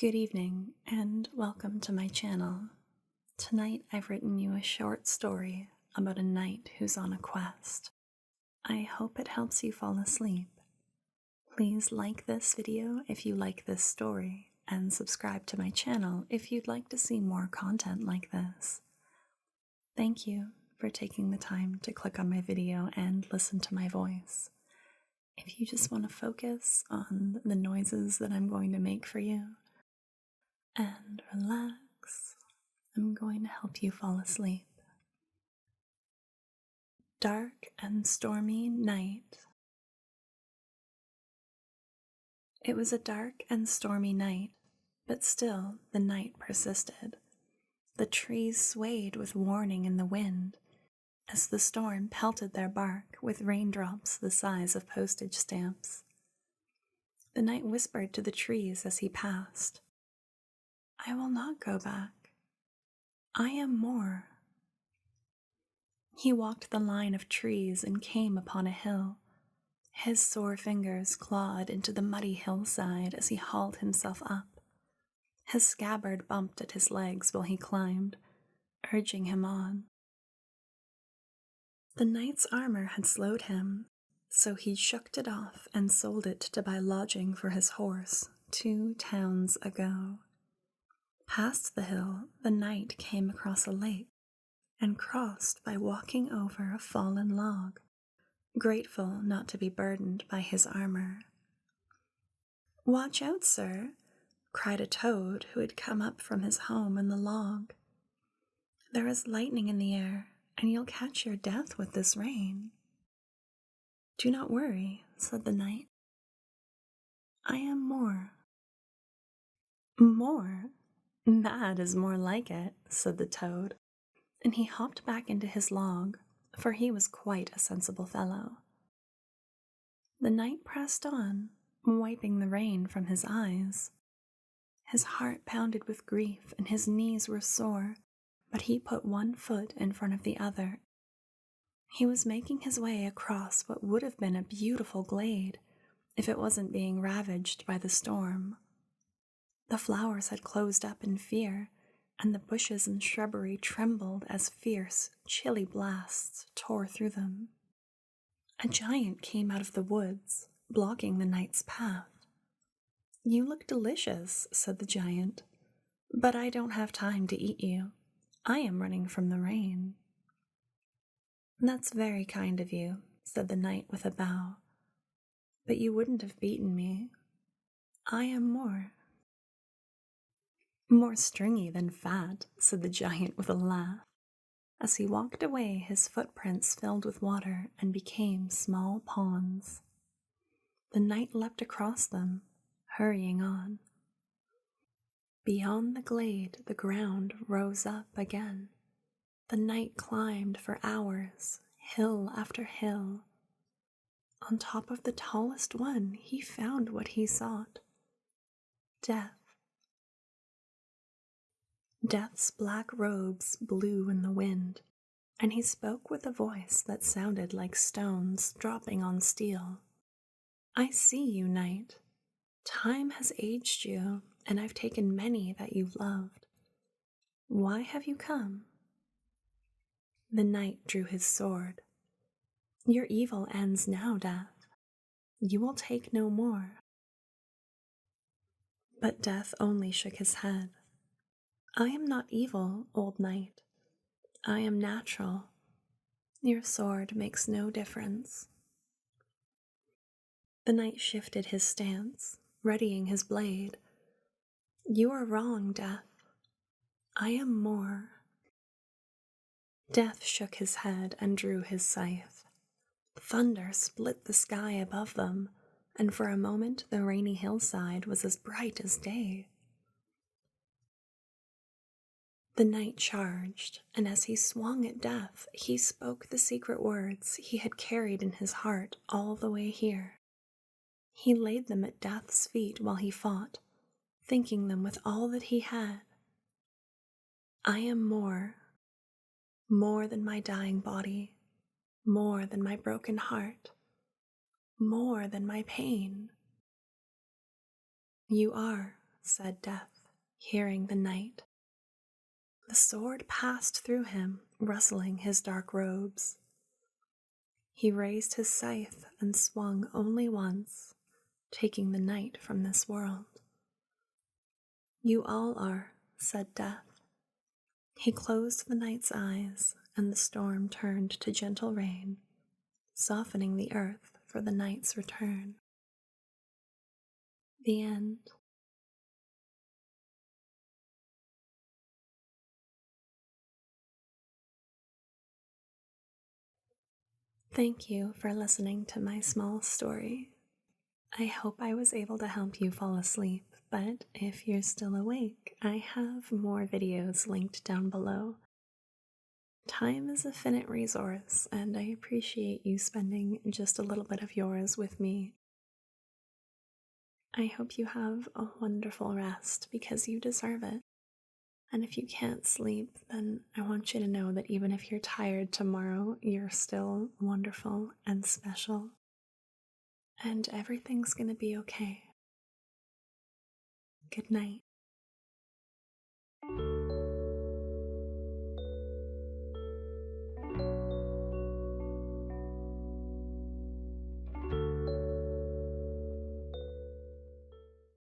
Good evening and welcome to my channel. Tonight I've written you a short story about a knight who's on a quest. I hope it helps you fall asleep. Please like this video if you like this story and subscribe to my channel if you'd like to see more content like this. Thank you for taking the time to click on my video and listen to my voice. If you just want to focus on the noises that I'm going to make for you, and relax, I'm going to help you fall asleep. Dark and Stormy Night. It was a dark and stormy night, but still the night persisted. The trees swayed with warning in the wind as the storm pelted their bark with raindrops the size of postage stamps. The knight whispered to the trees as he passed, "I will not go back. I am more." He walked the line of trees and came upon a hill. His sore fingers clawed into the muddy hillside as he hauled himself up. His scabbard bumped at his legs while he climbed, urging him on. The knight's armor had slowed him, so he shook it off and sold it to buy lodging for his horse 2 towns ago. Past the hill, the knight came across a lake and crossed by walking over a fallen log, grateful not to be burdened by his armor. "Watch out, sir," cried a toad who had come up from his home in the log. "There is lightning in the air, and you'll catch your death with this rain." "Do not worry," said the knight. "I am more." "More? That is more like it," said the toad, and he hopped back into his log, for he was quite a sensible fellow. The knight pressed on, wiping the rain from his eyes. His heart pounded with grief and his knees were sore, but he put one foot in front of the other. He was making his way across what would have been a beautiful glade if it wasn't being ravaged by the storm. The flowers had closed up in fear, and the bushes and shrubbery trembled as fierce, chilly blasts tore through them. A giant came out of the woods, blocking the knight's path. "You look delicious," said the giant, "but I don't have time to eat you. I am running from the rain." "That's very kind of you," said the knight with a bow, "but you wouldn't have beaten me. I am more." "More stringy than fat," said the giant with a laugh. As he walked away, his footprints filled with water and became small ponds. The knight leapt across them, hurrying on. Beyond the glade, the ground rose up again. The knight climbed for hours, hill after hill. On top of the tallest one, he found what he sought: death. Death's black robes blew in the wind, and he spoke with a voice that sounded like stones dropping on steel. "I see you, knight. Time has aged you, and I've taken many that you've loved. Why have you come?" The knight drew his sword. "Your evil ends now, Death. You will take no more." But Death only shook his head. "I am not evil, old knight. I am natural. Your sword makes no difference." The knight shifted his stance, readying his blade. "You are wrong, Death. I am more." Death shook his head and drew his scythe. Thunder split the sky above them, and for a moment the rainy hillside was as bright as day. The knight charged, and as he swung at Death, he spoke the secret words he had carried in his heart all the way here. He laid them at Death's feet while he fought, thinking them with all that he had. "I am more than my dying body, more than my broken heart, more than my pain." "You are," said Death, hearing the night. The sword passed through him, rustling his dark robes. He raised his scythe and swung only once, taking the night from this world. You all are, said Death. He closed the night's eyes, and the storm turned to gentle rain, softening the earth for the night's return. The end. Thank you for listening to my small story. I hope I was able to help you fall asleep, but if you're still awake, I have more videos linked down below. Time is a finite resource, and I appreciate you spending just a little bit of yours with me. I hope you have a wonderful rest because you deserve it. And if you can't sleep, then I want you to know that even if you're tired tomorrow, you're still wonderful and special. And everything's gonna be okay. Good night.